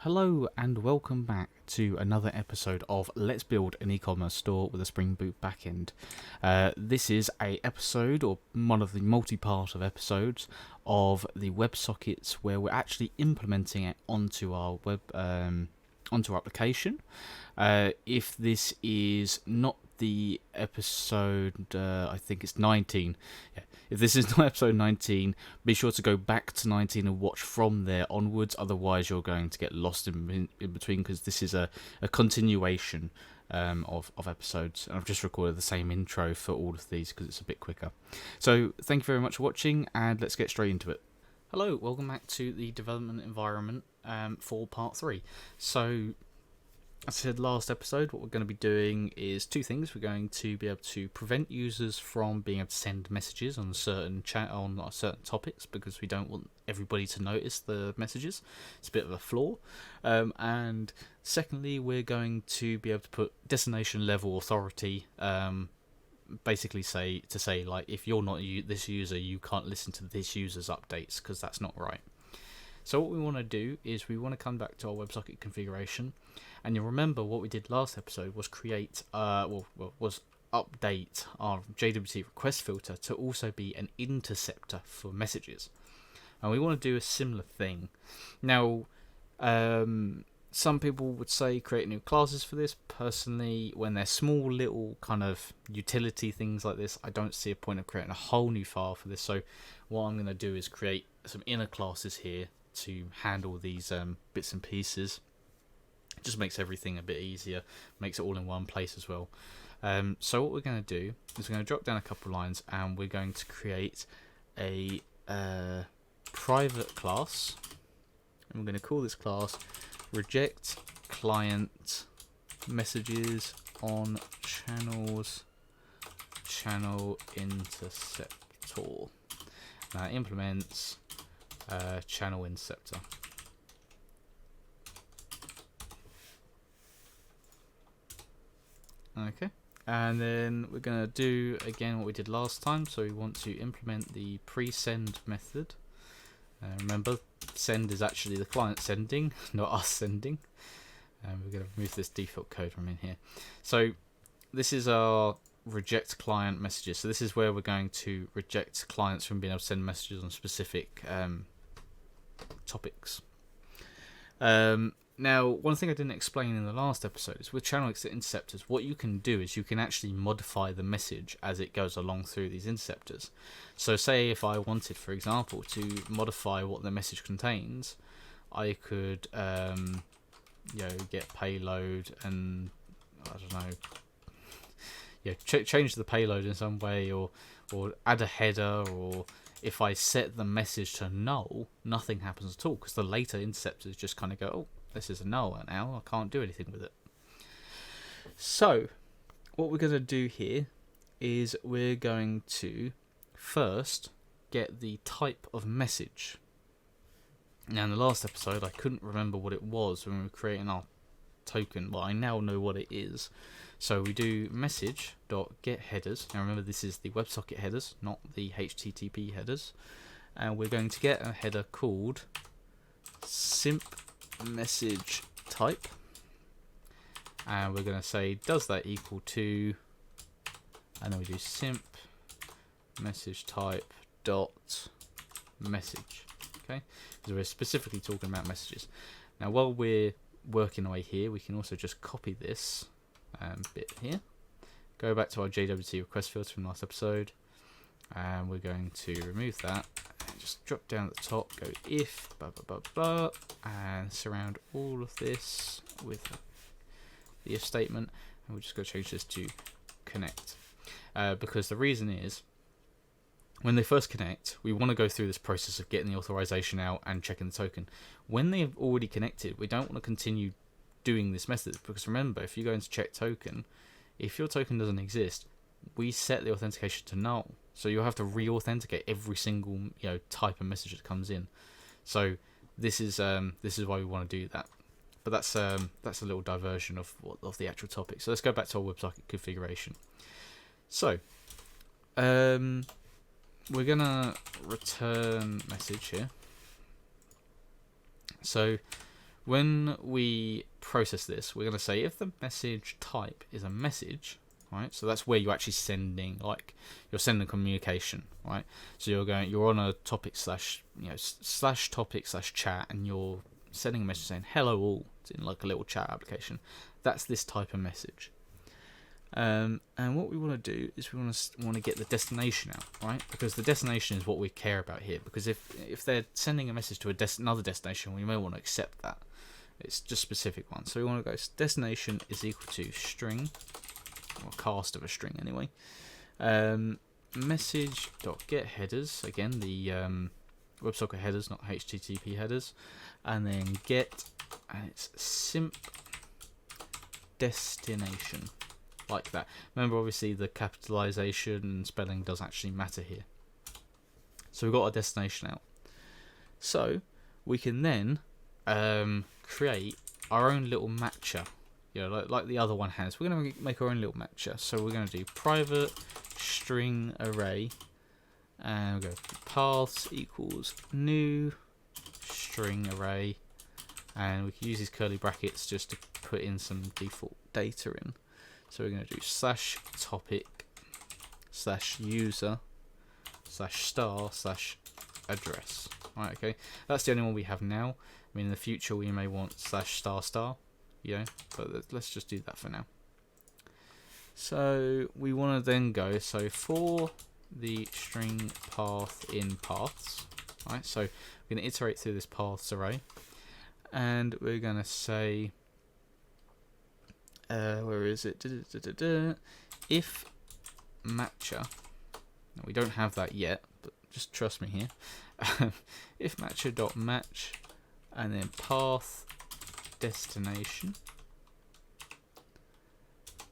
Hello and welcome back to another episode of Let's Build an E-commerce Store with a Spring Boot backend. This is a episode, or one of the multi-part of episodes, of the Websockets where we're actually implementing it onto our onto our application. If this is not the episode, I think it's 19. Yeah. If this is not episode 19, be sure to go back to 19 and watch from there onwards. Otherwise, you're going to get lost in between, because this is a continuation of episodes. And I've just recorded the same intro for all of these because it's a bit quicker. So thank you very much for watching, and let's get straight into it. Hello, welcome back to the development environment for part 3. So, as I said last episode, what we're going to be doing is two things. We're going to be able to prevent users from being able to send messages on certain certain topics, because we don't want everybody to notice the messages. It's a bit of a flaw. And secondly, we're going to be able to put destination level authority. Basically say like, if you're not this user, you can't listen to this user's updates, because that's not right. So what we want to do is we want to come back to our WebSocket configuration, and you'll remember what we did last episode was create was update our JWT request filter to also be an interceptor for messages, and we want to do a similar thing. Now, some people would say create new classes for this. Personally, when they're small little kind of utility things like this, I don't see a point of creating a whole new file for this. So what I'm going to do is create some inner classes here to handle these bits and pieces. It just makes everything a bit easier, makes it all in one place as well. So what we're going to do is we're going to drop down a couple of lines, and we're going to create a private class, and we're going to call this class reject client messages on channel interceptor. Now it implements channel interceptor. Okay, and then we're going to do again what we did last time. So we want to implement the pre-send method. Remember, send is actually the client sending, not us sending. And we're going to remove this default code from in here. So this is our reject client messages. So this is where we're going to reject clients from being able to send messages on specific topics. Now, one thing I didn't explain in the last episode is with channel interceptors, what you can do is you can actually modify the message as it goes along through these interceptors. So say if I wanted, for example, to modify what the message contains, I could get payload and, I don't know, change the payload in some way, or add a header, or if I set the message to null, nothing happens at all, because the later interceptors just kind of go, oh, this is a null now, I can't do anything with it. So what we're going to do here is we're going to first get the type of message. Now in the last episode I couldn't remember what it was when we were creating our token. Well, I now know what it is. So we do message.getHeaders. Now remember, this is the WebSocket headers, not the HTTP headers. And we're going to get a header called simp message type, and we're going to say, does that equal to, and then we do simp message type dot message. Okay, because we're specifically talking about messages. Now while we're working away here, we can also just copy this bit here, go back to our JWT request filter from last episode, and we're going to remove that. Just drop down at the top, go if blah blah blah blah, and surround all of this with the if statement, and we're just going to change this to connect, because the reason is, when they first connect, we want to go through this process of getting the authorization out and checking the token. When they've already connected, we don't want to continue doing this method, because remember, if you go into check token, if your token doesn't exist, we set the authentication to null. So you'll have to re-authenticate every single type of message that comes in. So this is why we want to do that. But that's a little diversion of the actual topic. So let's go back to our WebSocket configuration. So we're gonna return message here. So when we process this, we're going to say if the message type is a message, right? So that's where you're actually sending, like you're sending communication, right? So you're on a topic slash topic slash chat, and you're sending a message saying hello all. It's in like a little chat application. That's this type of message. And what we want to do is we want to get the destination out, right? Because the destination is what we care about here. Because if they're sending a message to another destination, we may want to accept that. It's just specific one. So we want to go destination is equal to string, or cast of a string anyway. Message.get headers, again the WebSocket headers, not HTTP headers, and then get, and it's simp destination. Like that. Remember, obviously, the capitalization and spelling does actually matter here. So we've got our destination out. So we can then create our own little matcher. Like the other one has. We're going to make our own little matcher. So we're going to do private string array, and we'll go paths equals new string array, and we can use these curly brackets just to put in some default data in. So we're going to do slash topic slash user slash star slash address. Right, okay. That's the only one we have now. I mean, in the future we may want slash star star, but let's just do that for now. So we want to then go, so for the string path in paths, right? So we're going to iterate through this paths array, and we're going to say, where is it? If matcher, now we don't have that yet, but just trust me here. If matcher.match, and then path destination,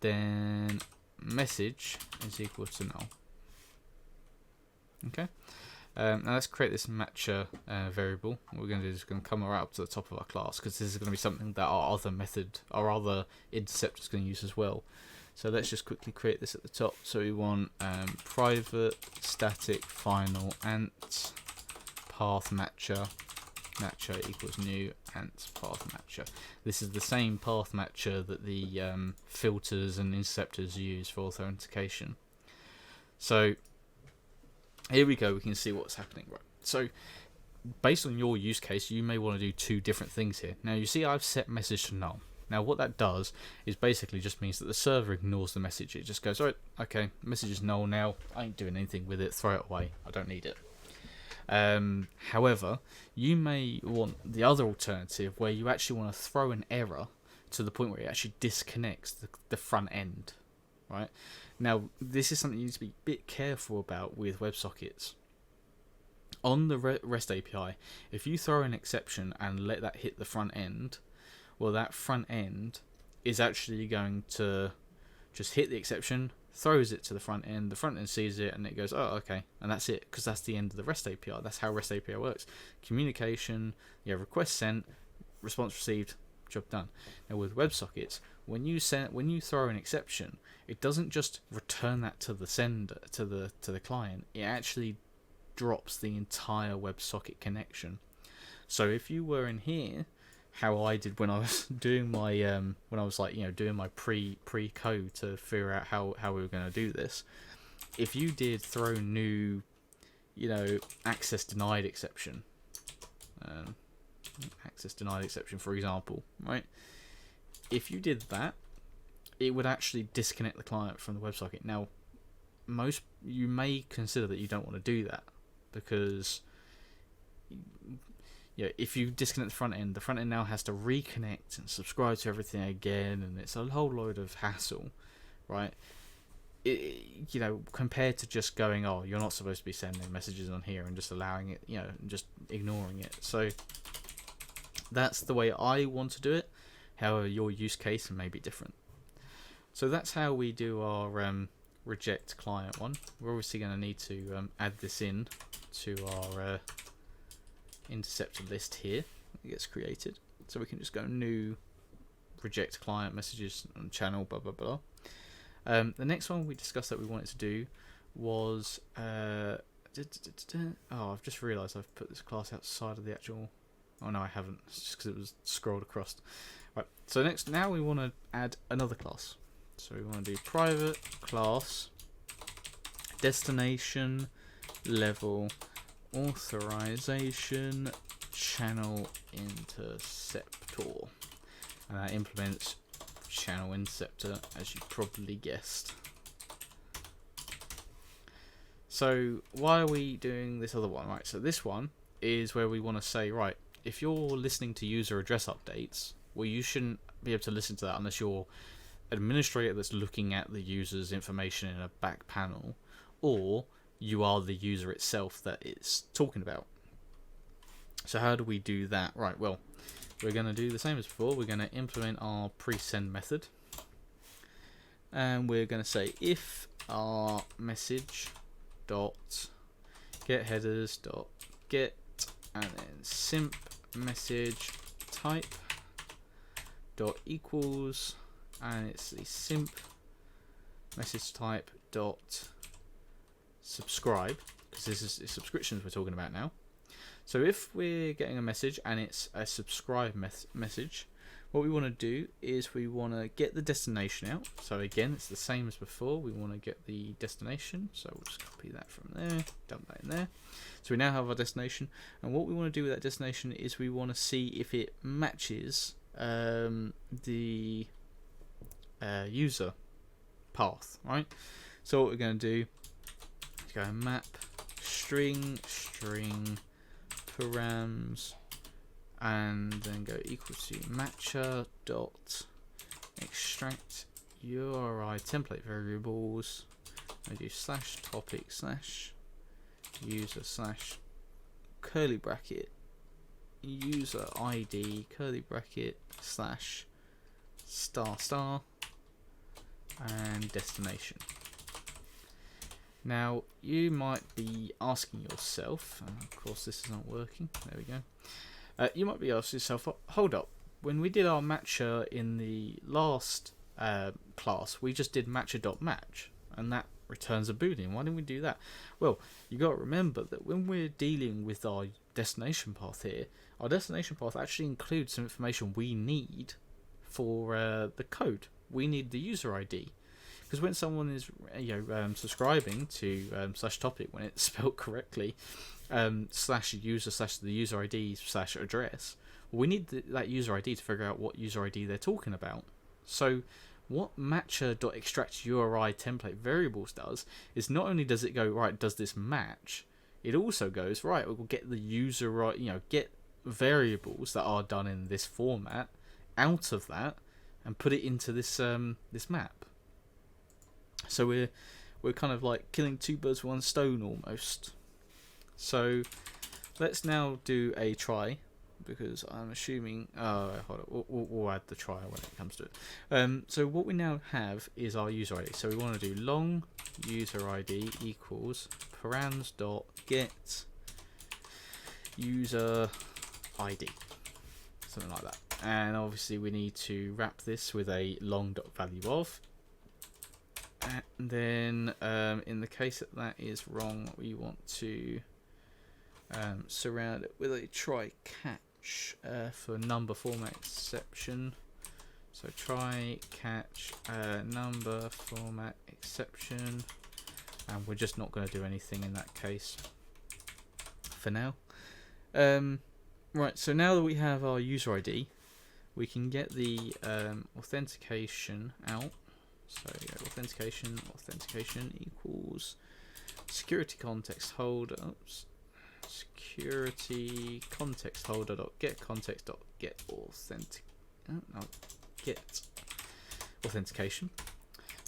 then message is equal to null. Okay. Now let's create this matcher variable. What we're going to do is we're going to come right up to the top of our class, because this is going to be something that our other interceptor is going to use as well. So let's just quickly create this at the top. So we want private static final ant path matcher equals new ant path matcher. This is the same path matcher that the filters and interceptors use for authentication. So here we go, we can see what's happening. Right. So based on your use case, you may want to do two different things here. Now you see I've set message to null. Now what that does is basically just means that the server ignores the message. It just goes, alright, okay, message is null now, I ain't doing anything with it, throw it away, I don't need it. However, you may want the other alternative where you actually want to throw an error to the point where it actually disconnects the front end, right? Now, this is something you need to be a bit careful about with WebSockets. On the REST API, if you throw an exception and let that hit the front end, well, that front end is actually going to just hit the exception, throws it to the front end sees it, and it goes, oh, okay, and that's it, because that's the end of the REST API. That's how REST API works. Communication, request sent, response received, job done. Now with WebSockets, when you throw an exception, it doesn't just return that to the sender, to the client. It actually drops the entire WebSocket connection. So if you were in here, how I did when I was doing my doing my pre code to figure out how we were going to do this, if you did throw new access denied exception, for example, right? If you did that, it would actually disconnect the client from the WebSocket. Now, you may consider that you don't want to do that, because if you disconnect the front end now has to reconnect and subscribe to everything again, and it's a whole load of hassle, right? Compared to just going, oh, you're not supposed to be sending messages on here, and just allowing it, and just ignoring it. So that's the way I want to do it. However, your use case may be different. So that's how we do our reject client one. We're obviously going to need to add this in to our interceptor list here. It gets created, so we can just go new reject client messages on channel blah blah blah. The next one we discussed that we wanted to do was I've just realized I've put this class outside of the actual Oh no, I haven't. It's just because it was scrolled across. Right. So now we want to add another class. So we want to do private class destination level authorization channel interceptor, and that implements channel interceptor, as you probably guessed. So why are we doing this other one? Right, so this one is where we want to say, right, if you're listening to user address updates, well, you shouldn't be able to listen to that unless you're administrator that's looking at the user's information in a back panel, or you are the user itself that it's talking about. So how do we do that? Right, well, we're going to do the same as before. We're going to implement our pre-send method, and we're going to say if our message dot get headers dot get, and then simp message type dot equals, and it's the simp message type dot subscribe, because this is subscriptions we're talking about now. So if we're getting a message and it's a subscribe message, what we want to do is we want to get the destination out. So again, it's the same as before. We want to get the destination. So we'll just copy that from there, dump that in there. So we now have our destination. And what we want to do with that destination is we want to see if it matches the user path, right? So what we're going to do is go map string params, and then go equal to matcher dot extract URI template variables, and do slash topic slash user slash curly bracket user ID curly bracket slash star and destination. Now you might be asking yourself, and of course this is not working, there we go, you might be asking yourself, hold up, when we did our matcher in the last class, we just did matcher.match and that returns a boolean. Why didn't we do that? Well, you got to remember that when we're dealing with our destination path here, our destination path actually includes some information we need for the code. We need the user ID. Because when someone is subscribing to slash topic when it's spelled correctly, slash user slash the user ID slash address, we need that user ID to figure out what user ID they're talking about. So what matcher.extract URI template variables does is not only does it go, right, does this match, it also goes, right, we'll get the user right, get variables that are done in this format out of that and put it into this this map. So we're kind of like killing two birds with one stone almost. So let's now do a try, because I'm assuming hold on, we'll add the try when it comes to it. So what we now have is our user ID. So we want to do long user ID equals params dot get user ID, something like that. And obviously we need to wrap this with a long dot value of. And then in the case that is wrong, we want to surround it with a try catch for number format exception. So try catch number format exception, and we're just not going to do anything in that case for now. Right, so now that we have our user ID, we can get the authentication out. So authentication equals security context holder. Security context holder dot get context dot get authentication,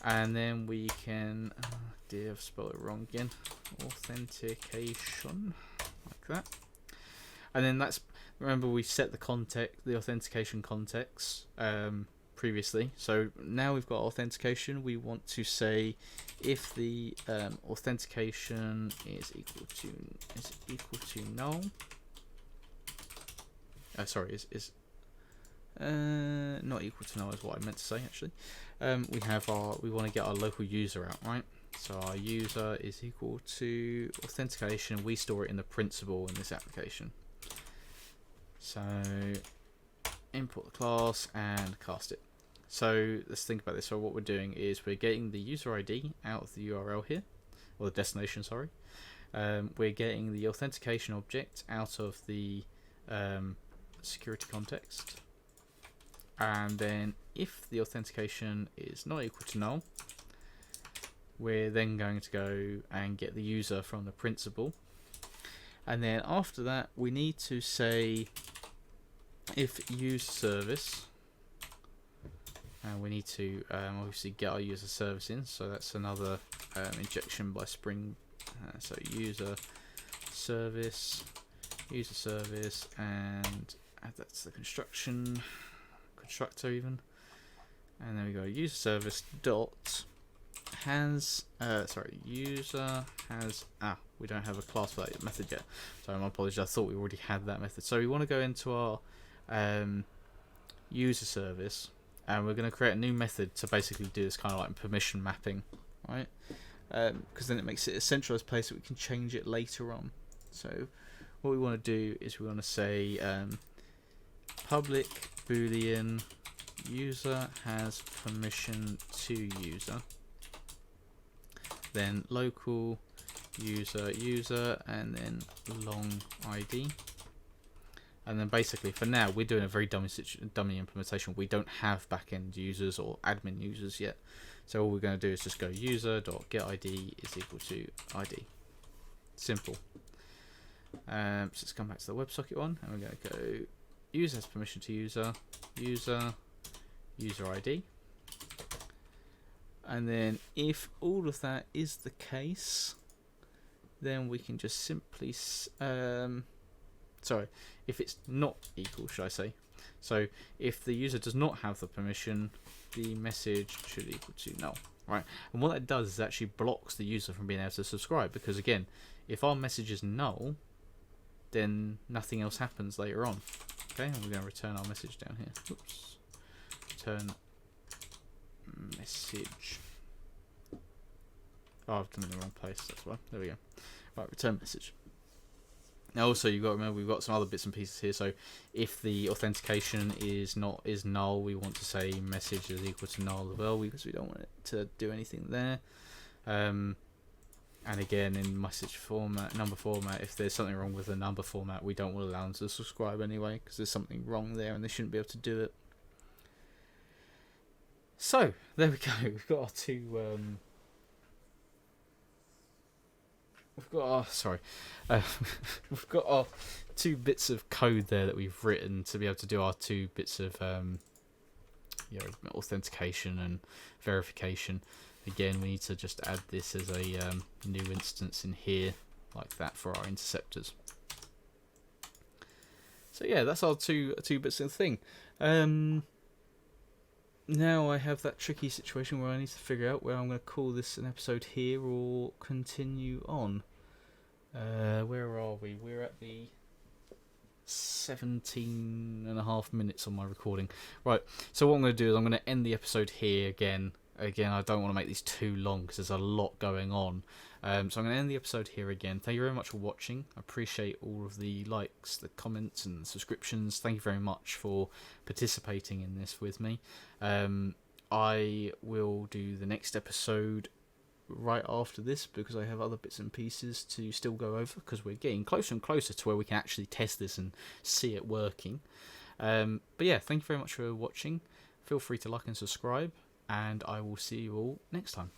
and then we can I've spelled it wrong again. Authentication, like that, and then that's, remember we set the authentication context previously. So now we've got authentication. We want to say if the authentication is equal to null. Sorry, is not equal to null is what I meant to say actually. We want to get our local user out, right? So our user is equal to authentication. We store it in the principal in this application. So import the class and cast it. So let's think about this. So what we're doing is we're getting the user ID out of the URL here, or the destination, sorry. We're getting the authentication object out of the security context. And then if the authentication is not equal to null, we're then going to go and get the user from the principal. And then after that, we need to say if use service, and we need to obviously get our user service in. So that's another injection by Spring. So user service, and add that to the constructor even. And then we go user service dot has user has we don't have a class for that method yet. Sorry, my apologies. I thought we already had that method. So we want to go into our user service, and we're going to create a new method to basically do this kind of like permission mapping, right? Because then it makes it a centralized place that we can change it later on. So what we want to do is we want to say public boolean user has permission to user, then local user, and then long ID. And then basically for now we're doing a very dummy implementation. We don't have backend users or admin users yet. So all we're going to do is just go user.getID is equal to ID. Simple. So let's come back to the WebSocket one, and we're going to go user has permission to user ID. And then if all of that is the case, then we can just simply if it's not equal, should I say. So if the user does not have the permission, the message should equal to null, right? And what that does is actually blocks the user from being able to subscribe, because again, if our message is null, then nothing else happens later on. Okay, and we're going to return our message down here. Oops. Return message. Oh, I've done it in the wrong place, that's why. There we go. Right, return message. Now also you've got to remember we've got some other bits and pieces here. So if the authentication is null, we want to say message is equal to null as well, because we don't want it to do anything there. And again, in message format, number format, if there's something wrong with the number format, we don't want to allow them to subscribe anyway, because there's something wrong there and they shouldn't be able to do it. So there we go. We've got our two. We've got our two bits of code there that we've written to be able to do our two bits of authentication and verification. Again, we need to just add this as a new instance in here, like that, for our interceptors. So yeah, that's our two bits of the thing. Now I have that tricky situation where I need to figure out where I'm going to call this an episode here or continue on. Where are we? We're at the 17.5 minutes on my recording. Right, so what I'm going to do is I'm going to end the episode here again. Again, I don't want to make these too long because there's a lot going on. So I'm going to end the episode here again. Thank you very much for watching. I appreciate all of the likes, the comments and the subscriptions. Thank you very much for participating in this with me. I will do the next episode right after this because I have other bits and pieces to still go over, because we're getting closer and closer to where we can actually test this and see it working. But yeah, thank you very much for watching. Feel free to like and subscribe, and I will see you all next time.